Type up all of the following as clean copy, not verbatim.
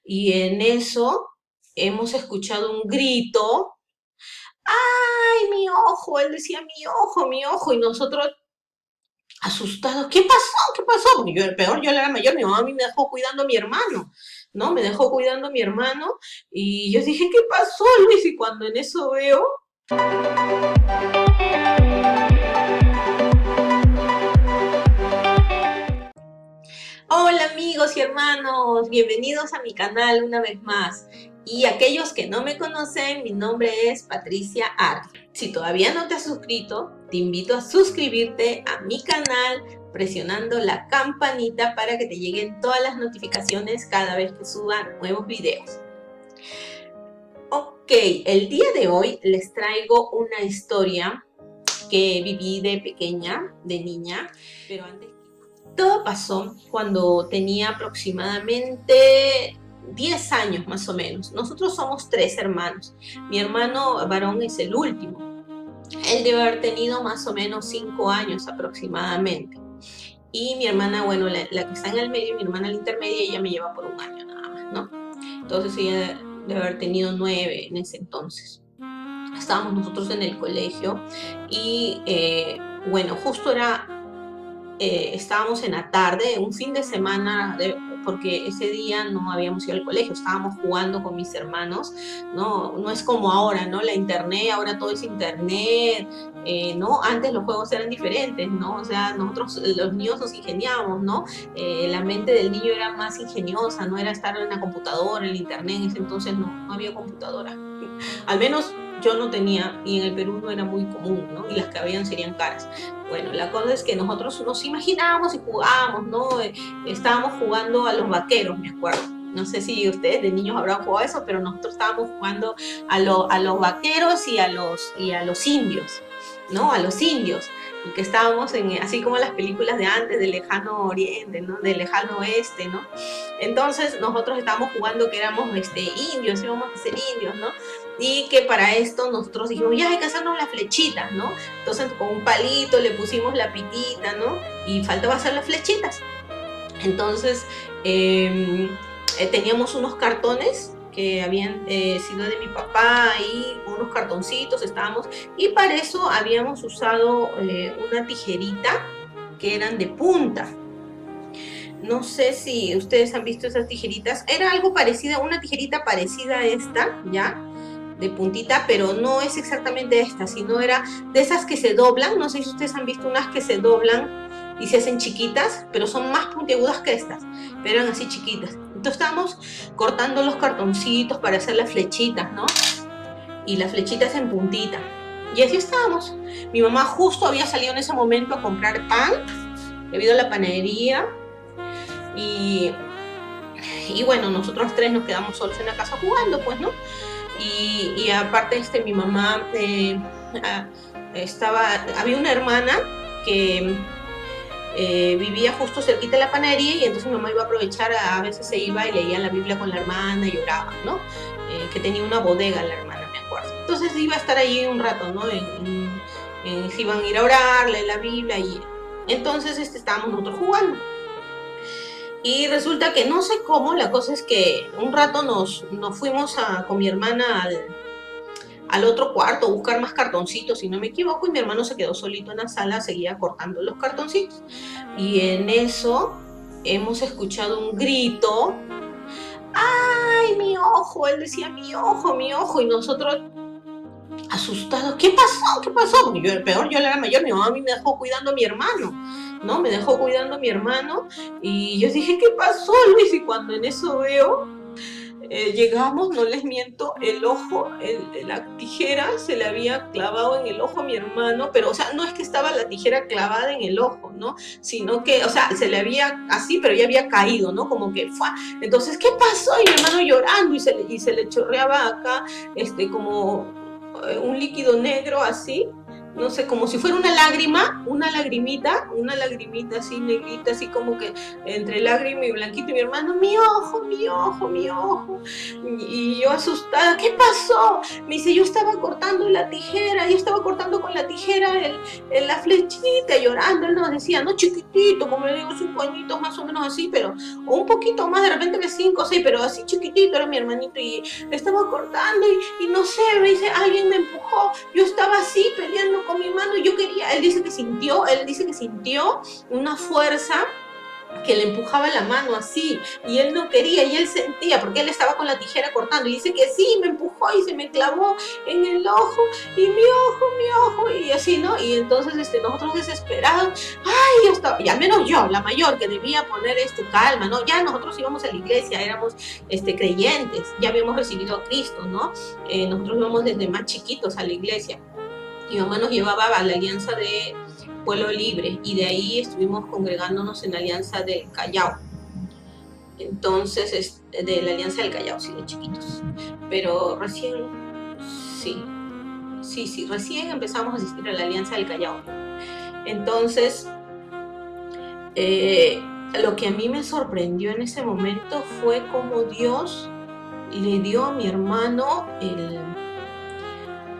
Y en eso hemos escuchado un grito. ¡Ay, mi ojo! Él decía, mi ojo, y nosotros asustados. ¿Qué pasó? ¿Qué pasó? Porque yo, peor, yo era mayor, mi mamá a mí me dejó cuidando a mi hermano, ¿no? Me dejó cuidando a mi hermano y yo dije, ¿qué pasó, Luis? Y cuando en eso veo, hola amigos y hermanos, bienvenidos a mi canal una vez más. Y aquellos que no me conocen, mi nombre es Patricia Ar. Si todavía no te has suscrito, te invito a suscribirte a mi canal presionando la campanita para que te lleguen todas las notificaciones cada vez que suba nuevos videos. Ok, el día de hoy les traigo una historia que viví de pequeña, de niña, pero antes todo pasó cuando tenía aproximadamente 10 años más o menos. Nosotros somos tres hermanos. Mi hermano varón es el último. Él debe haber tenido más o menos 5 años aproximadamente. Y mi hermana, bueno, la que está en el medio, mi hermana la intermedia, ella me lleva por un año nada más, ¿no? Entonces ella debe haber tenido 9 en ese entonces. Estábamos nosotros en el colegio y bueno, justo era estábamos en la tarde, un fin de semana, porque ese día no habíamos ido al colegio, estábamos jugando con mis hermanos, no es como ahora, ¿no? La internet, ahora todo es internet, ¿no? Antes los juegos eran diferentes, ¿no? O sea, nosotros los niños nos ingeniábamos, ¿no? La mente del niño era más ingeniosa, no era estar en la computadora, en el internet, en ese entonces no había computadora. Al menos yo no tenía, y en el Perú no era muy común, ¿no? Y las que habían serían caras. Bueno, la cosa es que nosotros nos imaginábamos y jugábamos, ¿no? Estábamos jugando a los vaqueros, me acuerdo. No sé si ustedes de niños habrán jugado eso, pero nosotros estábamos jugando a los vaqueros y a los indios, ¿no? A los indios. Y que estábamos en, así como las películas de antes, del lejano oriente, ¿no? Del lejano oeste, ¿no? Entonces nosotros estábamos jugando que éramos indios, íbamos a ser indios, ¿no? Y que para esto nosotros dijimos, ya hay que hacernos las flechitas, ¿no? Entonces con un palito le pusimos la pitita, ¿no? Y faltaba hacer las flechitas. Entonces teníamos unos cartones que habían sido de mi papá y unos cartoncitos estábamos, y para eso habíamos usado una tijerita que eran de punta. No sé si ustedes han visto esas tijeritas. Era algo parecido, una tijerita parecida a esta, ¿ya? De puntita, pero no es exactamente esta, sino era de esas que se doblan. No sé si ustedes han visto unas que se doblan y se hacen chiquitas, pero son más puntiagudas que estas, pero eran así chiquitas. Entonces estábamos cortando los cartoncitos para hacer las flechitas, ¿no? Y las flechitas en puntita. Y así estábamos. Mi mamá justo había salido en ese momento a comprar pan, debido a la panadería, y, y bueno, nosotros tres nos quedamos solos en la casa jugando, pues, ¿no? Y aparte mi mamá había una hermana que vivía justo cerquita de la panadería, y entonces mi mamá iba a aprovechar, a veces se iba y leía la Biblia con la hermana y lloraba, ¿no? Que tenía una bodega la hermana, me acuerdo. Entonces iba a estar allí un rato, ¿no? Se iban a ir a orar, leer la Biblia, y entonces estábamos nosotros jugando. Y resulta que no sé cómo, la cosa es que un rato nos fuimos con mi hermana al otro cuarto a buscar más cartoncitos, si no me equivoco, y mi hermano se quedó solito en la sala, seguía cortando los cartoncitos. Y en eso hemos escuchado un grito. ¡Ay, mi ojo! Él decía, mi ojo, y nosotros asustados. ¿Qué pasó? ¿Qué pasó? Porque yo, peor, yo era mayor, mi mamá a mí me dejó cuidando a mi hermano, ¿no? Me dejó cuidando a mi hermano, y yo dije, ¿qué pasó, Luis? Y cuando en eso veo, llegamos, no les miento, el ojo, la tijera se le había clavado en el ojo a mi hermano, pero, o sea, no es que estaba la tijera clavada en el ojo, ¿no? Sino que, o sea, se le había así, pero ya había caído, ¿no? Como que fue. Entonces, ¿qué pasó? Y mi hermano llorando, y se le chorreaba acá, como un líquido negro así, no sé, como si fuera una lagrimita así negrita, así como que entre lágrima y blanquito, y mi hermano, mi ojo, mi ojo, mi ojo, y yo asustada, ¿qué pasó? Me dice, yo estaba cortando con la tijera la flechita, llorando. Él nos decía, no chiquitito, como le digo, 5 añitos más o menos así, pero o un poquito más, de repente de 5 o 6, pero así chiquitito era mi hermanito, y estaba cortando, y no sé, me dice, alguien me empujó, yo estaba así peleando con mi mano, y yo quería, él dice que sintió una fuerza que le empujaba la mano así, y él no quería, y él sentía, porque él estaba con la tijera cortando, y dice que sí, me empujó y se me clavó en el ojo, y mi ojo, y así, ¿no? Y entonces nosotros desesperados, ay, yo estaba, y al menos yo, la mayor, que debía poner calma, ¿no? Ya nosotros íbamos a la iglesia, éramos creyentes, ya habíamos recibido a Cristo, ¿no? Nosotros íbamos desde más chiquitos a la iglesia. Mi mamá nos llevaba a la Alianza de Pueblo Libre, y de ahí estuvimos congregándonos en la Alianza del Callao. Entonces, de la Alianza del Callao, sí, de chiquitos. Pero recién, recién empezamos a asistir a la Alianza del Callao. Entonces, lo que a mí me sorprendió en ese momento fue cómo Dios le dio a mi hermano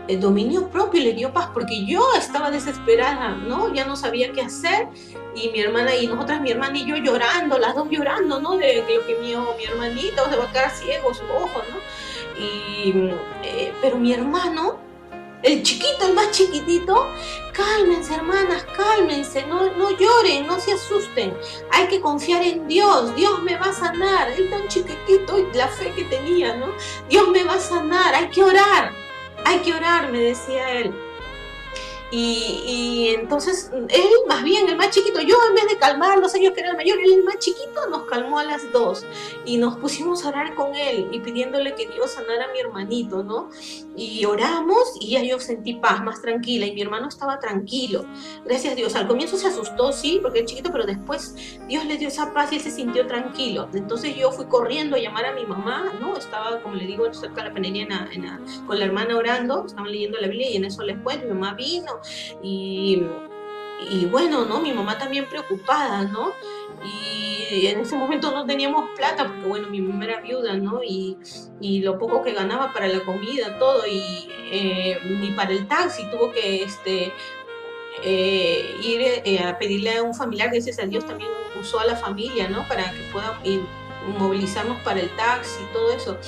el dominio propio, le dio paz, porque yo estaba desesperada, ¿no? Ya no sabía qué hacer, y mi hermana y nosotras, mi hermana y yo llorando, las dos llorando, ¿no? De lo que mi hermanito se va a quedar ciego, su ojo, ¿no? Pero mi hermano, el chiquito, el más chiquitito, cálmense, hermanas, cálmense, no lloren, no se asusten, hay que confiar en Dios, Dios me va a sanar, él tan chiquitito y la fe que tenía, ¿no? Dios me va a sanar, hay que orar, me decía él. Y entonces él, más bien, el más chiquito, yo en vez de calmarlos, ellos que eran el mayor, él, el más chiquito, nos calmó a las dos, y nos pusimos a orar con él y pidiéndole que Dios sanara a mi hermanito, ¿no? Y oramos, y ya yo sentí paz, más tranquila, y mi hermano estaba tranquilo, gracias a Dios. Al comienzo se asustó, sí, porque es chiquito, pero después Dios le dio esa paz y él se sintió tranquilo. Entonces yo fui corriendo a llamar a mi mamá, ¿no? Estaba, como le digo, cerca de la penería con la hermana orando, estaban leyendo la Biblia, y en eso les cuento, mi mamá vino, y bueno, ¿no? Mi mamá también preocupada, ¿no? Y en ese momento no teníamos plata, porque bueno, mi mamá era viuda, ¿no? Y lo poco que ganaba para la comida, todo, y ni para el taxi, tuvo que ir a pedirle a un familiar. Gracias a Dios también usó a la familia, ¿no? Para que pueda movilizarnos para el taxi y todo eso.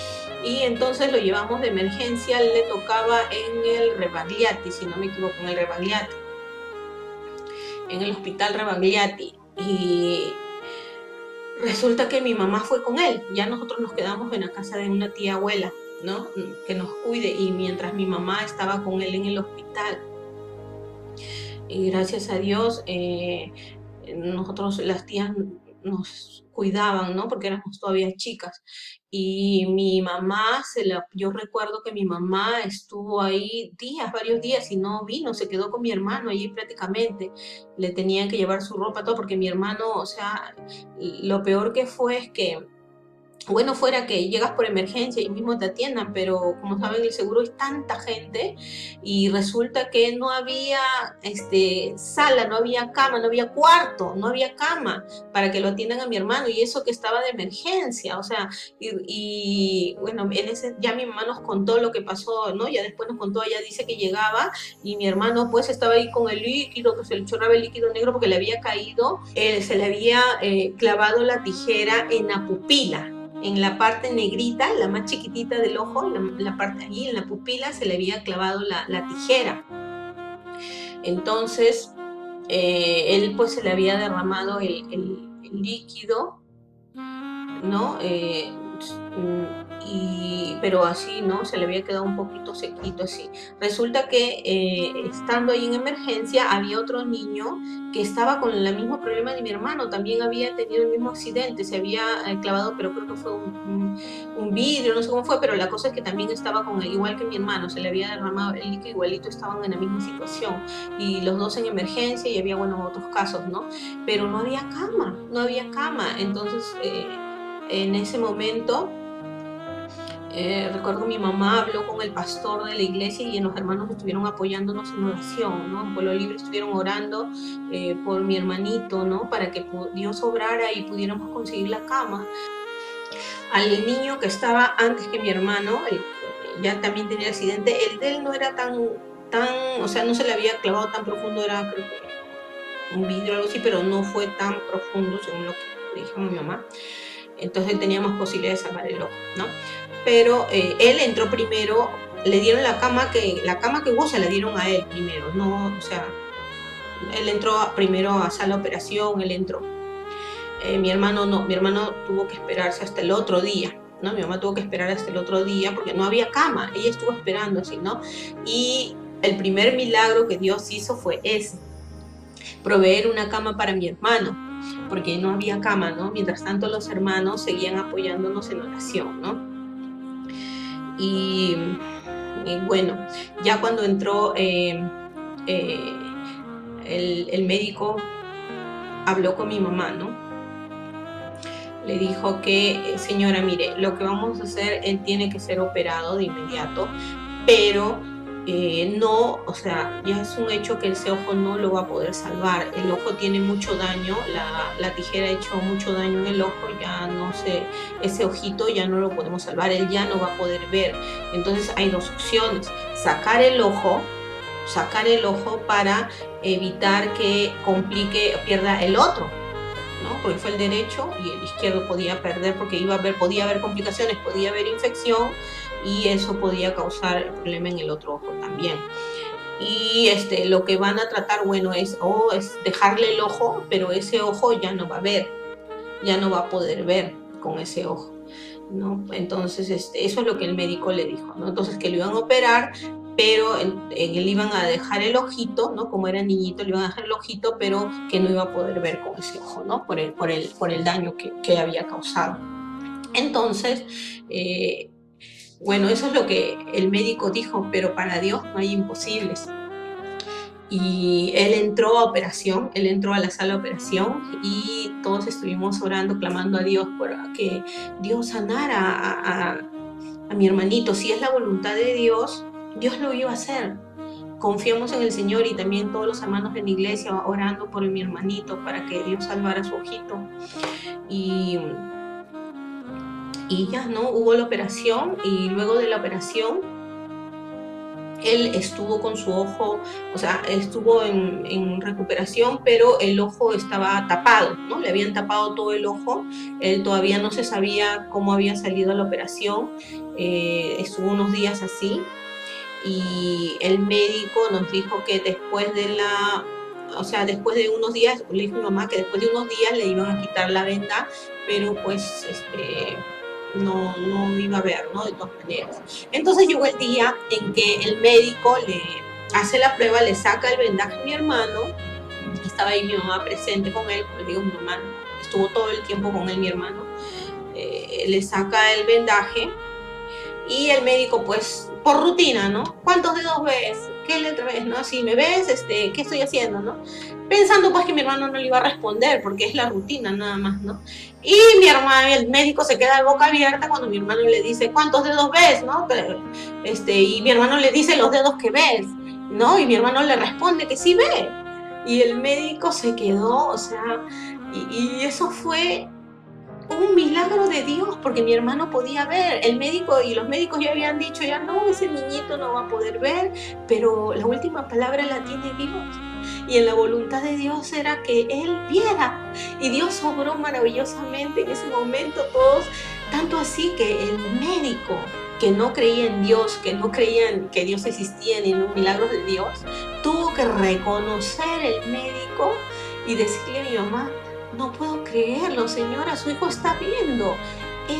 Y entonces lo llevamos de emergencia, le tocaba en el Rebagliati, si no me equivoco, en el Rebagliati, en el hospital Rebagliati. Y resulta que mi mamá fue con él, ya nosotros nos quedamos en la casa de una tía abuela, ¿no? Que nos cuide, y mientras mi mamá estaba con él en el hospital. Y gracias a Dios, nosotros, las tías nos cuidaban, ¿no? Porque éramos todavía chicas. Y mi mamá, yo recuerdo que mi mamá estuvo ahí varios días, y no vino, se quedó con mi hermano allí prácticamente. Le tenían que llevar su ropa, todo, porque mi hermano, o sea, lo peor que fue es que, bueno, fuera que llegas por emergencia y mismo te atiendan, pero como saben, el seguro es tanta gente, y resulta que no había sala, no había cama, no había cuarto, no había cama para que lo atiendan a mi hermano, y eso que estaba de emergencia, o sea, bueno, ya mi mamá nos contó lo que pasó, ¿no? Ya después nos contó, ella dice que llegaba, y mi hermano pues estaba ahí con el líquido, que se le chorraba el líquido negro porque le había caído, se le había clavado la tijera en la pupila, en la parte negrita, la más chiquitita del ojo, la parte allí, en la pupila, se le había clavado la tijera. Entonces, él pues se le había derramado el líquido, ¿no? Pero así, ¿no? Se le había quedado un poquito sequito así. Resulta que estando ahí en emergencia, había otro niño que estaba con el mismo problema de mi hermano, también había tenido el mismo accidente, se había clavado, pero creo que fue un vidrio, no sé cómo fue, pero la cosa es que también estaba con él, igual que mi hermano, se le había derramado el líquido, igualito estaban en la misma situación, y los dos en emergencia, y había, bueno, otros casos, ¿no? Pero no había cama, entonces en ese momento Recuerdo mi mamá habló con el pastor de la iglesia y los hermanos estuvieron apoyándonos en oración, ¿no? En Pueblo Libre estuvieron orando por mi hermanito, ¿no? Para que Dios obrara y pudiéramos conseguir la cama. Al niño que estaba antes que mi hermano, ya también tenía accidente, el de él no era tan, o sea, no se le había clavado tan profundo, era creo que un vidrio o algo así, pero no fue tan profundo según lo que dijo mi mamá. Entonces teníamos posibilidad de salvar el ojo, ¿no? Pero él entró primero, le dieron la cama que hubo se la dieron a él primero, no, o sea, él entró primero a sala de operación, él entró. Mi hermano no, mi hermano tuvo que esperarse hasta el otro día, ¿no? Mi mamá tuvo que esperar hasta el otro día porque no había cama, ella estuvo esperando así, ¿no? Y el primer milagro que Dios hizo fue ese, proveer una cama para mi hermano, porque no había cama, ¿no? Mientras tanto los hermanos seguían apoyándonos en oración, ¿no? Y bueno, ya cuando entró el médico, habló con mi mamá, ¿no? Le dijo que, señora, mire, lo que vamos a hacer, él tiene que ser operado de inmediato, pero no, o sea, ya es un hecho que ese ojo no lo va a poder salvar. El ojo tiene mucho daño, la tijera ha hecho mucho daño en el ojo, ya no sé, ese ojito ya no lo podemos salvar, él ya no va a poder ver. Entonces hay dos opciones: sacar el ojo para evitar que complique, pierda el otro, ¿no? Porque fue el derecho y el izquierdo podía perder porque podía haber complicaciones, podía haber infección y eso podía causar el problema en el otro ojo también. Y lo que van a tratar, bueno, es dejarle el ojo, pero ese ojo ya no va a ver, ya no va a poder ver con ese ojo, ¿no? Entonces, eso es lo que el médico le dijo, ¿no? Entonces, que lo iban a operar, pero le iban a dejar el ojito, ¿no? Como era niñito, le iban a dejar el ojito, pero que no iba a poder ver con ese ojo, ¿no? Por el daño que había causado. Entonces, bueno, eso es lo que el médico dijo, pero para Dios no hay imposibles. Y él entró a la sala de operación y todos estuvimos orando, clamando a Dios por que Dios sanara a mi hermanito. Si es la voluntad de Dios, Dios lo iba a hacer. Confiamos en el Señor y también todos los hermanos de la iglesia orando por mi hermanito para que Dios salvara su ojito. Y ya, ¿no? Hubo la operación y luego de la operación él estuvo con su ojo, o sea, estuvo en recuperación, pero el ojo estaba tapado, ¿no? Le habían tapado todo el ojo, él todavía no se sabía cómo había salido la operación, estuvo unos días así y el médico nos dijo que después de unos días, le dijo a mi mamá que después de unos días le iban a quitar la venda, pero pues no iba a ver, ¿no? De todas maneras. Entonces llegó el día en que el médico le hace la prueba, le saca el vendaje a mi hermano, estaba ahí mi mamá presente con él, le digo, mi mamá estuvo todo el tiempo con él, mi hermano, le saca el vendaje y el médico, pues, por rutina, ¿no? ¿Cuántos dedos ves? ¿Qué letra ves? ¿No? Si me ves, ¿qué estoy haciendo, no? Pensando pues que mi hermano no le iba a responder porque es la rutina nada más, ¿no? Y el médico se queda de boca abierta cuando mi hermano le dice, ¿cuántos dedos ves, no? Y mi hermano le dice los dedos que ves, ¿no? Y mi hermano le responde que sí ve. Y el médico se quedó, o sea, y eso fue un milagro de Dios, porque mi hermano podía ver. El médico y los médicos ya habían dicho, ya no, ese niñito no va a poder ver, pero la última palabra la tiene Dios. Y en la voluntad de Dios era que él viera. Y Dios obró maravillosamente en ese momento todos, tanto así que el médico que no creía en Dios, que no creía que Dios existía ni en los milagros de Dios, tuvo que reconocer el médico y decirle a mi mamá, no puedo creerlo, señora, su hijo está viendo.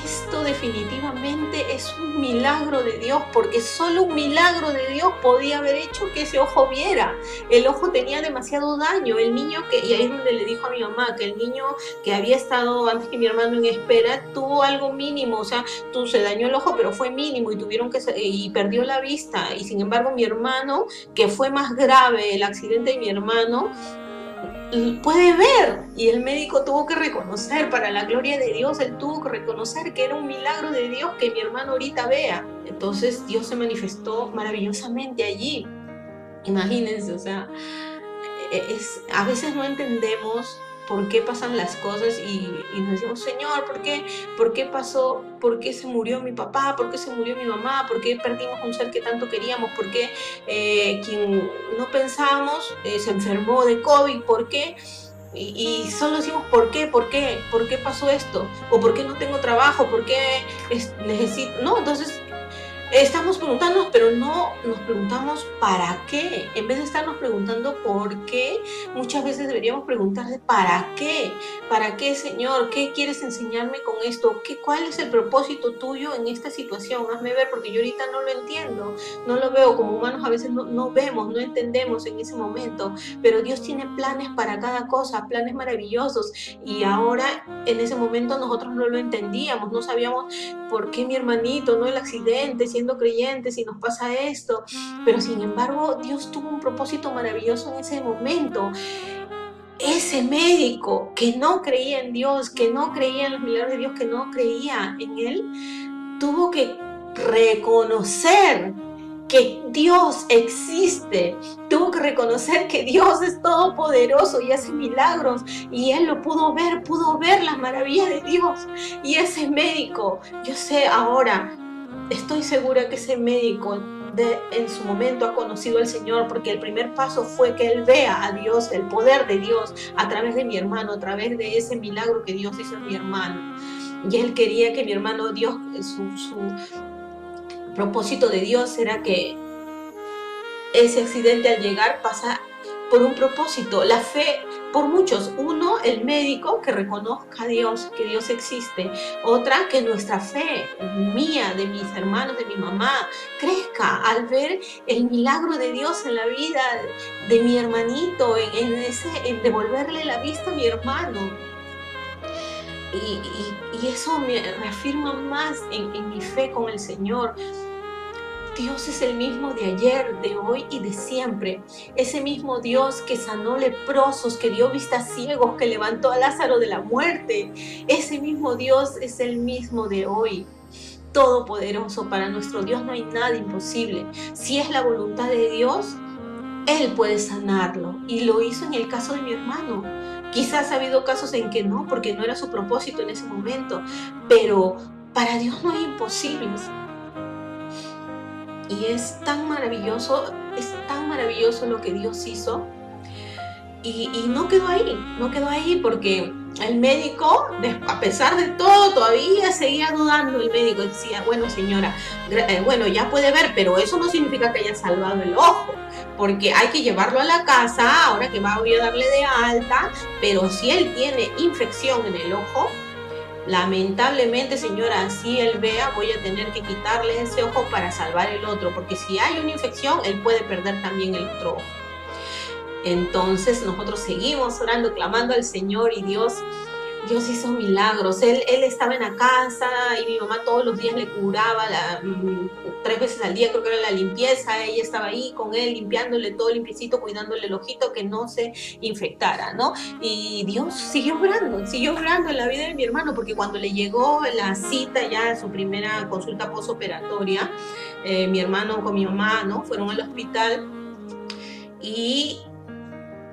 Esto definitivamente es un milagro de Dios, porque solo un milagro de Dios podía haber hecho que ese ojo viera. El ojo tenía demasiado daño. El niño y ahí es donde le dijo a mi mamá que el niño que había estado antes que mi hermano en espera tuvo algo mínimo, o sea, se dañó el ojo, pero fue mínimo y perdió la vista. Y sin embargo mi hermano, que fue más grave el accidente de mi hermano, puede ver. Y el médico tuvo que reconocer, para la gloria de Dios, él tuvo que reconocer que era un milagro de Dios que mi hermano ahorita vea. Entonces Dios se manifestó maravillosamente allí. Imagínense, o sea, a veces no entendemos por qué pasan las cosas y nos decimos, Señor, ¿por qué pasó? ¿Por qué se murió mi papá? ¿Por qué se murió mi mamá? ¿Por qué perdimos a un ser que tanto queríamos? ¿Por qué quien no pensábamos se enfermó de COVID? ¿Por qué? Y solo decimos, ¿por qué? ¿Por qué? ¿Por qué pasó esto? ¿O por qué no tengo trabajo? ¿Por qué necesito? No, entonces estamos preguntándonos, pero no nos preguntamos para qué. En vez de estarnos preguntando por qué, muchas veces deberíamos preguntar de para qué. ¿Para qué, Señor? ¿Qué quieres enseñarme con esto? ¿Cuál es el propósito tuyo en esta situación? Hazme ver, porque yo ahorita no lo entiendo, no lo veo. Como humanos a veces no vemos, no entendemos en ese momento, pero Dios tiene planes para cada cosa, planes maravillosos. Y ahora, en ese momento, nosotros no lo entendíamos, no sabíamos por qué mi hermanito, no el accidente, siendo creyentes y nos pasa esto, pero sin embargo Dios tuvo un propósito maravilloso en ese momento. Ese médico que no creía en Dios, que no creía en los milagros de Dios, que no creía en Él, tuvo que reconocer que Dios existe, tuvo que reconocer que Dios es todopoderoso y hace milagros, y él lo pudo ver las maravillas de Dios. Y ese médico, yo sé ahora, estoy segura que ese médico en su momento ha conocido al Señor, porque el primer paso fue que él vea a Dios, el poder de Dios a través de mi hermano, a través de ese milagro que Dios hizo en mi hermano. Y él quería que mi hermano, Dios, su propósito de Dios era que ese accidente al llegar pasa por un propósito. La fe, por muchos. Uno, el médico, que reconozca a Dios, que Dios existe. Otra, que nuestra fe, mía, de mis hermanos, de mi mamá, crezca al ver el milagro de Dios en la vida de mi hermanito, en devolverle la vista a mi hermano. Y eso me reafirma más en mi fe con el Señor. Dios es el mismo de ayer, de hoy y de siempre. Ese mismo Dios que sanó leprosos, que dio vista a ciegos, que levantó a Lázaro de la muerte. Ese mismo Dios es el mismo de hoy. Todopoderoso, para nuestro Dios no hay nada imposible. Si es la voluntad de Dios, Él puede sanarlo. Y lo hizo en el caso de mi hermano. Quizás ha habido casos en que no, porque no era su propósito en ese momento. Pero para Dios no hay imposibles. Y es tan maravilloso lo que Dios hizo. Y no quedó ahí porque el médico, a pesar de todo, todavía seguía dudando. El médico decía, bueno señora, bueno ya puede ver, pero eso no significa que haya salvado el ojo, porque hay que llevarlo a la casa, ahora que voy a darle de alta, pero si él tiene infección en el ojo, lamentablemente, señora, así él vea, voy a tener que quitarle ese ojo para salvar el otro, porque si hay una infección, él puede perder también el otro ojo. Entonces nosotros seguimos orando, clamando al Señor, y Dios hizo milagros. Él estaba en la casa y mi mamá todos los días le curaba 3 veces al día, creo que era la limpieza. Ella estaba ahí con él, limpiándole todo limpiecito, cuidándole el ojito que no se infectara, ¿no? Y Dios siguió obrando en la vida de mi hermano, porque cuando le llegó la cita, ya su primera consulta postoperatoria, mi hermano con mi mamá, ¿no? Fueron al hospital y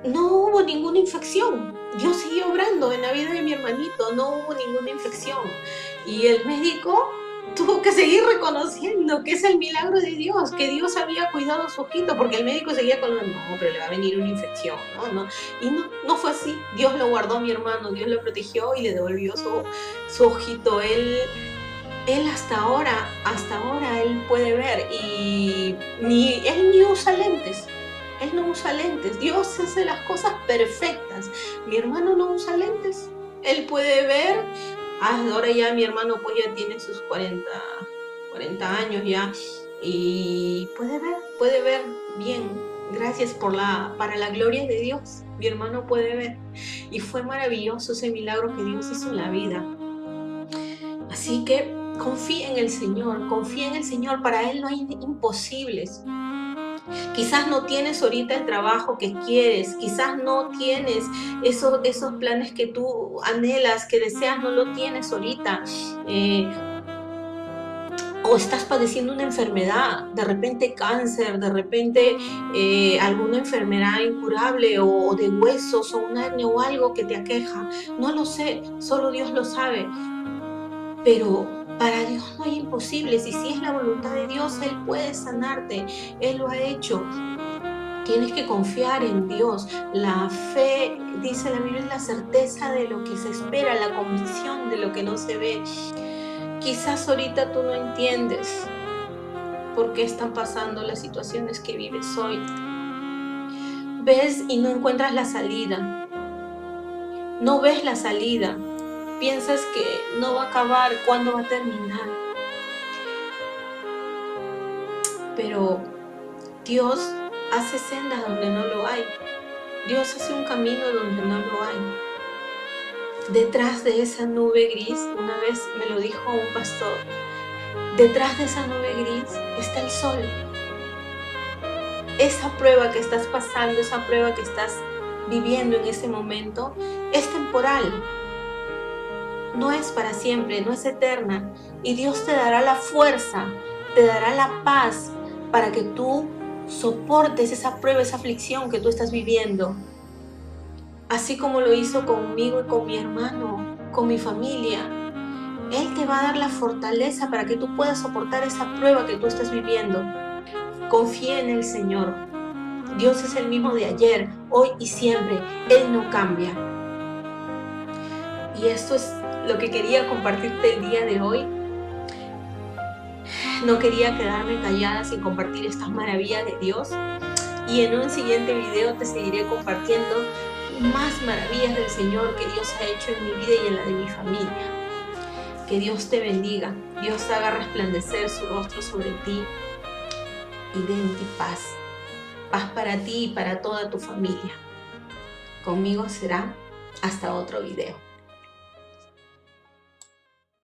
no hubo ninguna infección. Dios siguió obrando en la vida de mi hermanito, no hubo ninguna infección. Y el médico tuvo que seguir reconociendo que es el milagro de Dios, que Dios había cuidado su ojito, porque el médico seguía con, no, pero le va a venir una infección, ¿no? Y no fue así. Dios lo guardó a mi hermano, Dios lo protegió y le devolvió su ojito. Él hasta ahora, él puede ver, y él ni usa lentes. Él no usa lentes. Dios hace las cosas perfectas. Mi hermano no usa lentes. Él puede ver. Ahora ya mi hermano pues ya tiene sus 40 años ya. Y puede ver bien. Gracias para la gloria de Dios. Mi hermano puede ver. Y fue maravilloso ese milagro que Dios hizo en la vida. Así que confía en el Señor. Para Él no hay imposibles. Quizás no tienes ahorita el trabajo que quieres, quizás no tienes esos planes que tú anhelas, que deseas, no lo tienes ahorita. O estás padeciendo una enfermedad, de repente cáncer, de repente alguna enfermedad incurable o de huesos o un hernia o algo que te aqueja. No lo sé, solo Dios lo sabe. Pero para Dios no hay imposibles y si es la voluntad de Dios, Él puede sanarte. Él lo ha hecho. Tienes que confiar en Dios. La fe, dice la Biblia, es la certeza de lo que se espera, la convicción de lo que no se ve. Quizás ahorita tú no entiendes por qué están pasando las situaciones que vives hoy. Ves y no encuentras la salida. No ves la salida. Piensas que no va a acabar, ¿cuándo va a terminar? Pero Dios hace sendas donde no lo hay. Dios hace un camino donde no lo hay. Detrás de esa nube gris, una vez me lo dijo un pastor, detrás de esa nube gris está el sol. Esa prueba que estás pasando, esa prueba que estás viviendo en ese momento, es temporal. No es para siempre, no es eterna. Y Dios te dará la fuerza, te dará la paz para que tú soportes esa prueba, esa aflicción que tú estás viviendo. Así como lo hizo conmigo y con mi hermano, con mi familia. Él te va a dar la fortaleza para que tú puedas soportar esa prueba que tú estás viviendo. Confía en el Señor. Dios es el mismo de ayer, hoy y siempre. Él no cambia. Y esto es lo que quería compartirte el día de hoy. No quería quedarme callada sin compartir estas maravillas de Dios. Y en un siguiente video te seguiré compartiendo más maravillas del Señor que Dios ha hecho en mi vida y en la de mi familia. Que Dios te bendiga, Dios haga resplandecer su rostro sobre ti y dé en ti paz. Paz para ti y para toda tu familia. Conmigo será hasta otro video.